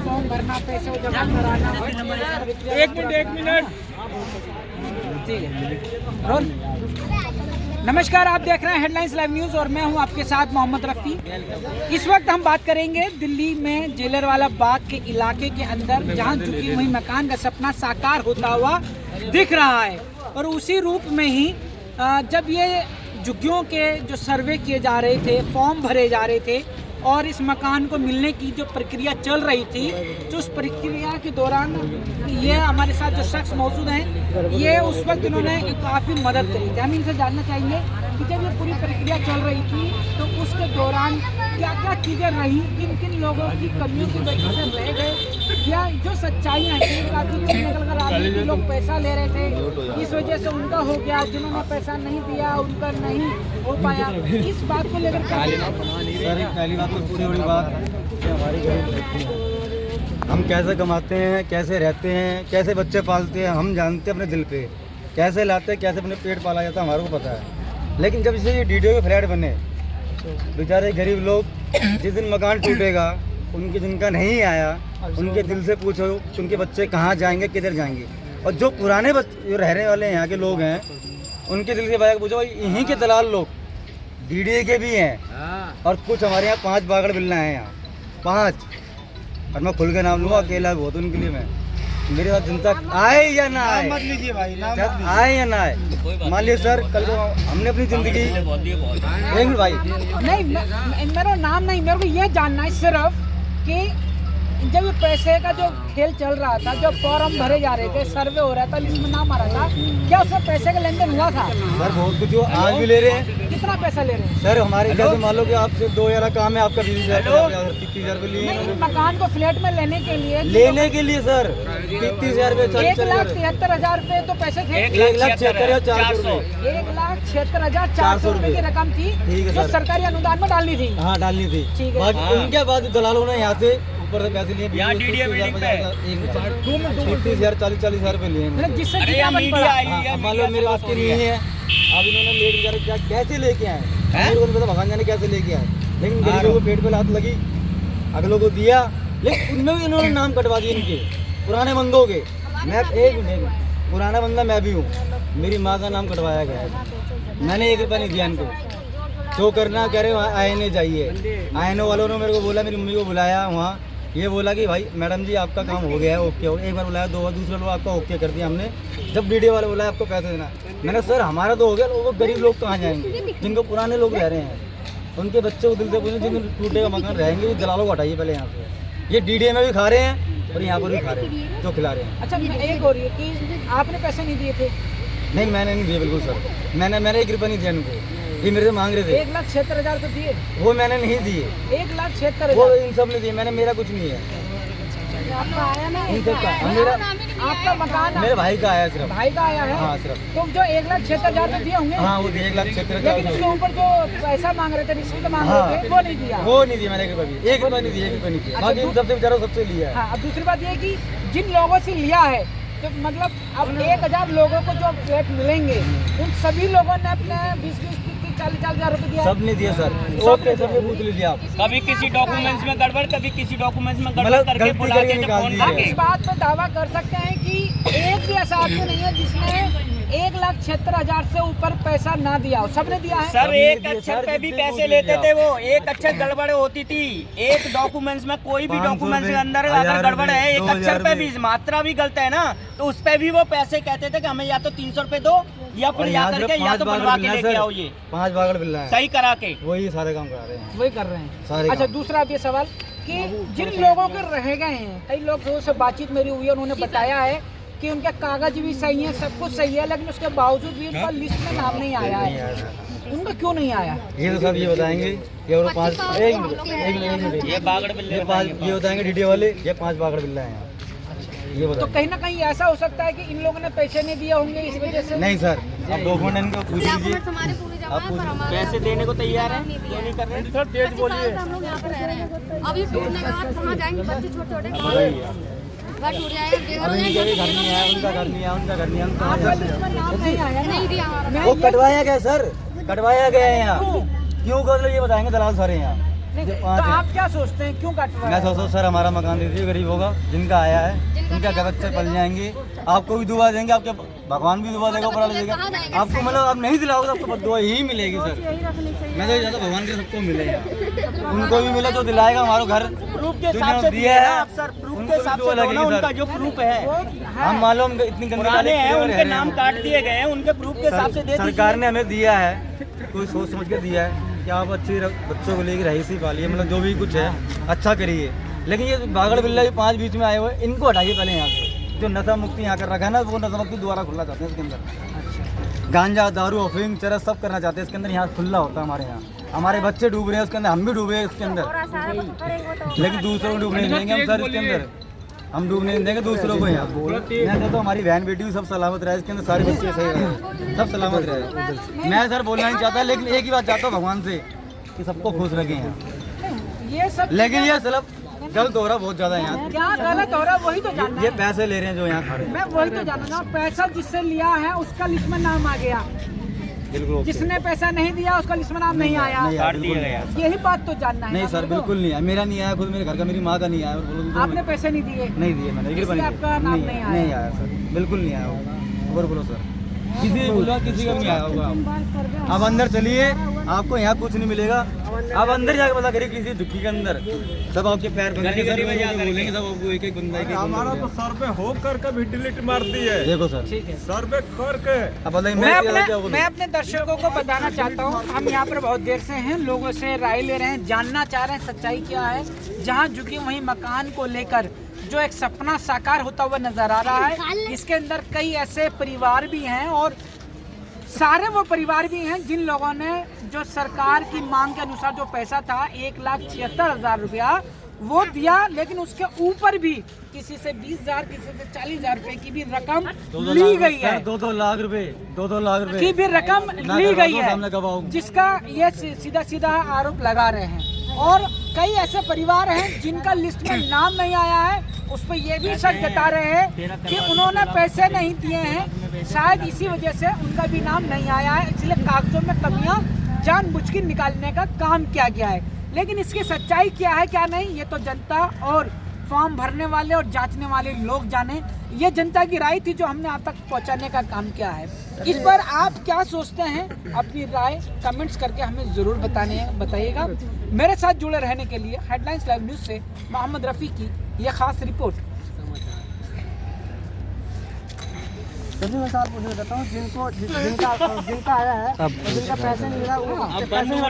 Form भरना, पैसे जमा कराना। एक मिनट ठीक है रोल। नमस्कार, आप देख रहे हैं हेडलाइंस लाइव न्यूज़ और मैं हूं आपके साथ मोहम्मद रफ़ी। इस वक्त हम बात करेंगे दिल्ली में जेलरवाला बाग के इलाके के अंदर, जहां झुकी हुई मकान का सपना साकार होता हुआ दिख रहा है। और उसी रूप में ही जब ये झुग्गियों के जो सर्वे किए जा रहे थे, फॉर्म भरे जा रहे थे और इस मकान को मिलने की जो प्रक्रिया चल रही थी, तो उस प्रक्रिया के दौरान ये हमारे साथ जो शख्स मौजूद हैं, ये उस वक्त इन्होंने काफ़ी मदद करी थी। हम इनसे जानना चाहेंगे कि जब ये पूरी प्रक्रिया चल रही थी तो उसके दौरान क्या क्या चीज़ें रही, किन किन लोगों की कमियों की वजह से रह गए, या जो सच्चाइयाँ हैं काफ़ी लोग निकल कर आ रहे थे, लोग पैसा ले रहे थे, इस वजह से उनका हो गया, जिन्होंने पैसा नहीं दिया उनका नहीं हो पाया। इस बात को लेकर पहली बात तो पूरी बड़ी बात कि हमारी गरीब बच्ची है। हम कैसे कमाते हैं, कैसे रहते हैं, कैसे बच्चे पालते हैं, हम जानते हैं अपने दिल पे। कैसे लाते हैं, कैसे अपने पेट पाला जाता है, हमारे को पता है। लेकिन जब से ये डीडीओ के फ्लैट बने, बेचारे गरीब लोग, जिस दिन मकान टूटेगा उनके जिनका नहीं आया, उनके दिल से पूछो कि उनके बच्चे कहाँ जाएंगे, किधर जाएंगे। और जो पुराने जो रहने वाले यहाँ के लोग हैं, उनके दिल से भाई पूछो, भाई यहीं के दलाल लोग डीडीए के भी हैं। और कुछ हमारे यहाँ 5 बागड़ बिल्ला हैं यहाँ, 5। और मैं खुल के नाम लूँगा, अकेला बहुत उनके लिए मैं। मेरे साथ जनता आए या ना आए, मत लीजिए भाई, आए या ना आए, मान लीजिए सर कल को हमने अपनी ज़िंदगी एक मिनट भाई नहीं, मेरा नाम नहीं, मेरे को ये जानना है सिर्फ कि जब ये पैसे का जो खेल चल रहा था, जब फॉर्म भरे जा रहे थे, सर्वे हो रहा था, लिस्ट में नाम आ रहा था, क्या उसमें पैसे का लेन देन हुआ था? सर बहुत कुछ हुआ, आज भी ले रहे हैं। कितना पैसा ले रहे हैं सर? हमारे जैसे मान लो कि आपसे 2 का काम है, आपका 20,000 30,000 रुपये लिए। नहीं, मकान को फ्लैट में लेने के लिए सर 30,000 रुपये, 1,73,000 रुपये तो पैसे थे। 1,76,400 रुपये, 1,76,400 रुपये की रकम थी, ठीक है जो सर, सरकारी अनुदान में डालनी थी। हाँ डालनी थी। ठीक है। उनके बाद दलालों ने यहाँ से ऊपर से पैसे लिए, 30,000 40,000 रुपये लिए। मतलब जिससे कितना बन पड़ा? मान लो मेरे पास की नहीं है, अब इन्होंने ले बेचारे क्या कैसे लेके आए, मेरे को नहीं पता भगवान जाने कैसे लेके आए। लेकिन गरीबों को पेट पे लात लगी, अगलों को दिया, लेकिन उनमें भी इन्होंने नाम कटवा दिए इनके पुराने बंदों के। मैं एक पुराना बंदा मैं भी हूँ, मेरी माँ का नाम कटवाया गया है, मैंने 1 रुपया नहीं दिया इनको। जो करना कह रहे आईने जाइए, आईने वालों ने मेरे को बोला, मेरी मम्मी को बुलाया वहाँ, ये बोला कि भाई मैडम जी आपका काम हो गया है, ओके हो। एक बार बुलाया, 2 बार, दूसरा लोग आपका ओके कर दिया हमने। जब डीडीओ वाले बोला आपको पैसे देना, मैंने सर हमारा तो हो गया, वो गरीब लोग कहाँ जाएंगे, जिनको पुराने लोग रह रहे हैं, उनके बच्चे को दिल से पूछे, जिन टूटेगा मकान रहेंगे, वो दलालों को हटाइए पहले यहाँ से। ये डीडीए में भी खा रहे हैं और यहाँ पर भी खा रहे हैं, जो खिला रहे हैं। अच्छा, एक हो रही है कि आपने पैसे नहीं दिए थे? नहीं मैंने नहीं दिए बिल्कुल सर, मैंने 1 रुपया नहीं दिया इनको, ये मेरे से मांग रहे थे। 1,76,000 तो दिए? वो मैंने नहीं दिए, 1,76,000 वो इन सब ने दिए, मैंने, मेरा कुछ नहीं है। आपका आया ना? इन सब का मेरा, आपका मकान मेरे भाई का आया सिर्फ। भाई का आया है? हाँ सिर्फ। तो जो 1,76,000 तो दिए होंगे? हाँ वो दिए, लेकिन 1,76,400। उसके ऊपर जो पैसा मांग रहे थे, रिश्वत मांग हाँ, रहे थे, वो नहीं दिया? वो नहीं दिया मैंने 1 रुपया भी, 1 रुपया नहीं दिया, 1 रुपया नहीं दिया। बाकी सबसे बेचारा सबसे लिया है। हाँ, अब दूसरी बात ये है कि जिन लोगों से लिया है, तो मतलब अब 1,000 लोगों को जो फ्लैट मिलेंगे, उन सभी लोगों ने अपने 20-20, 40,000 रुपये दिया? सब नहीं दिया सर, ओके सब पूछ लीजिए आप। कभी किसी डॉक्यूमेंट्स में गड़बड़, कभी किसी डॉक्यूमेंट्स में गड़बड़ करके बुला के जब फोन आप करके। इस बात पर दावा कर सकते हैं कि एक भी ऐसा आदमी नहीं है जिसने 1,76,000 से ऊपर पैसा ना दिया हो? सबने दिया है सर। एक अक्षर पे भी पैसे लेते थे वो, एक अक्षर गड़बड़ होती थी, एक डॉक्यूमेंट्स में, कोई भी डॉक्यूमेंट्स के अंदर अगर गड़बड़ है, एक अक्षर पे भी मात्रा भी गलत है ना, तो उस पे भी वो पैसे कहते थे कि हमें या तो 300 रुपए दो, या फिर या करके या तो बनवा के लेके आओ। ये 5 बागड़ बिल्ला है, सही करा के वही सारे काम करा रहे हैं, वही कर रहे हैं सारे अच्छा, काम। दूसरा ये सवाल कि जिन लोगों के रह गए हैं, कई लोगों से बातचीत मेरी हुई है, उन्होंने बताया है कि उनके कागज भी सही है, सब कुछ सही है, लेकिन उसके बावजूद भी उनका लिस्ट में नाम नहीं आया है। उनका क्यों नहीं आया? ये तो सब ये बताएंगे, ये और 5 एक मिनट ये बागड़ बिल्ले ये बताएंगे डीडीओ वाले, ये 5 बागड़ बिल्ला है यहाँ, ये तो कहीं ना कहीं ऐसा हो सकता है कि इन लोगों ने पैसे नहीं दिए होंगे इस वजह से? नहीं सर, आप डॉक्यूमेंट इनको पूछ लीजिए, आप पैसे देने को तैयार है, ये नहीं कर रहे। सर तेज बोलिए। हम लोग यहाँ पर रह रहे हैं, अब ये टूटने के बाद कहाँ जाएंगे? बच्चे छोटे छोटे घर टूट जाएगा, घर नहीं आया, उनका घर नहीं आया, उनका घर नहीं आया, नहीं दिया हमारा। वो कटवाया गया सर, कटवाया गया है यहाँ, क्यों कर लो ये बताएंगे दलाल सारे यहाँ। नहीं, जो तो 5 आप है। क्या सोचते हैं, क्यों कटवा मैं सोचता हूँ सर हमारा मकान दे दीजिए, गरीब होगा जिनका आया है, उनका घर बच्चे पल जाएंगे, आपको भी दुआ देंगे, आपके भगवान भी दुआ देगा, ऊपर देगा आपको, मतलब आप नहीं दिलाओगे तो आपको दुआ ही मिलेगी सर। मैं तो ज़्यादा भगवान के सबको मिले यार, उनको भी मिला जो दिलाएगा हमारा घर प्रूफ के हिसाब से दिया है आप सर, प्रूफ के हिसाब से दो ना, उनका जो प्रूफ है हम मालूम इतनी गंदी पुराने हैं, गाली उनके नाम काट दिए गए हैं, उनके प्रूफ के हिसाब से दे दीजिए। सरकार ने हमें दिया है, कोई सोच समझ के दिया है कि आप अच्छी बच्चों को लेकर रहीसी पालिए, मतलब जो भी कुछ है अच्छा करिए, लेकिन ये बागड़ बिल्ला ये 5 बीच में आए हुए इनको हटाइए पहले यहाँ से। जो नशा मुक्ति यहाँ कर रखा है ना, वो नशा मुक्ति दोबारा खुला चाहते हैं इसके अंदर। गांजा, दारू, अफीम, चरस सब करना चाहते हैं इसके अंदर, यहाँ खुला होता है हमारे यहाँ। हमारे बच्चे डूब रहे हैं उसके अंदर, हम भी डूबे हैं इसके अंदर, लेकिन दूसरों को डूबने नहीं देंगे हम सर इसके अंदर, हम डूबने नहीं देंगे दूसरों को यहाँ। मैं चाहता हूँ हमारी बहन बेटी भी सब सलामत रहे, इसके अंदर सारे बच्चे सही रहे, सब सलामत रहे। मैं सर बोलना नहीं चाहता, लेकिन एक ही बात चाहता हूँ भगवान से कि सबको खुश रखें यहाँ। ये सब लेकिन ये सिर्फ गलत हो रहा बहुत ज़्यादा है यहाँ। क्या गलत हो रहा है वही तो जानना ये है। पैसे ले रहे हैं जो यहाँ खड़े हैं। मैं वही तो जानना हूँ, पैसा जिससे लिया है उसका लिस्ट में नाम आ गया, बिल्कुल ओके। जिसने पैसा नहीं दिया उसका लिस्ट में नाम नहीं आया। नहीं आया, बिल्कुल नहीं आया। यही बात तो जानना है नहीं ना सर आपको। बिल्कुल नहीं आया, मेरा नहीं आया, खुद मेरे घर का मेरी माँ का नहीं आया। बोलो तो आपने पैसे नहीं दिए? नहीं दिए मैंने, इसलिए आपका नाम नहीं आया? नहीं आया सर, बिल्कुल नहीं आया होगा। और बोलो सर, किसी बोला किसी का भी नहीं आया होगा। अब अंदर चलिए, आपको यहाँ कुछ नहीं मिलेगा। आप अंदर जाके पता करिए किसी झुक्की के अंदर, सब आपके पैर पकड़ेंगे सर, बोलेंगे सब आपको एक एक बंदा, एक एक हमारा तो सर पे हो करके भी डिलीट मारती है, देखो सर। ठीक है, सर पे करके। अब बताइए मैं अपने दर्शकों को बताना चाहता हूँ, हम यहाँ पर बहुत देर से हैं, लोगों से राय ले रहे हैं, जानना चाह रहे हैं सच्चाई क्या है। जहाँ झुकी वहीं मकान को लेकर जो एक सपना साकार होता हुआ नजर आ रहा है, इसके अंदर कई ऐसे परिवार भी हैं और सारे वो परिवार भी हैं जिन लोगों ने जो सरकार की मांग के अनुसार जो पैसा था 1,76,000 रुपया वो दिया, लेकिन उसके ऊपर भी किसी से 20,000 किसी से 40,000 रुपए की भी रकम ली गई है। 2-2 लाख रुपए, 2-2 लाख रुपए की भी रकम ली गई सामने है, गवाह। जिसका ये सीधा सीधा आरोप लगा रहे हैं। और कई ऐसे परिवार हैं जिनका लिस्ट में नाम नहीं आया है, उस पर ये भी शक जता रहे हैं कि उन्होंने पैसे नहीं दिए हैं, शायद इसी वजह से उनका भी नाम नहीं आया है, इसलिए कागजों में कमियां जानबूझ के निकालने का काम किया गया है। लेकिन इसकी सच्चाई क्या है क्या नहीं, ये तो जनता और फॉर्म भरने वाले और जांचने वाले लोग जाने। ये जनता की राय थी जो हमने आप तक पहुंचाने का काम किया है। इस पर आप क्या सोचते हैं, अपनी राय कमेंट्स करके हमें ज़रूर बताइएगा। मेरे साथ जुड़े रहने के लिए हेडलाइंस लाइव न्यूज़ से मोहम्मद रफ़ी की ये खास रिपोर्ट। मैं साथ पूछना चाहता हूँ, जिनका आया है, जिनका पैसे नहीं मिला, वो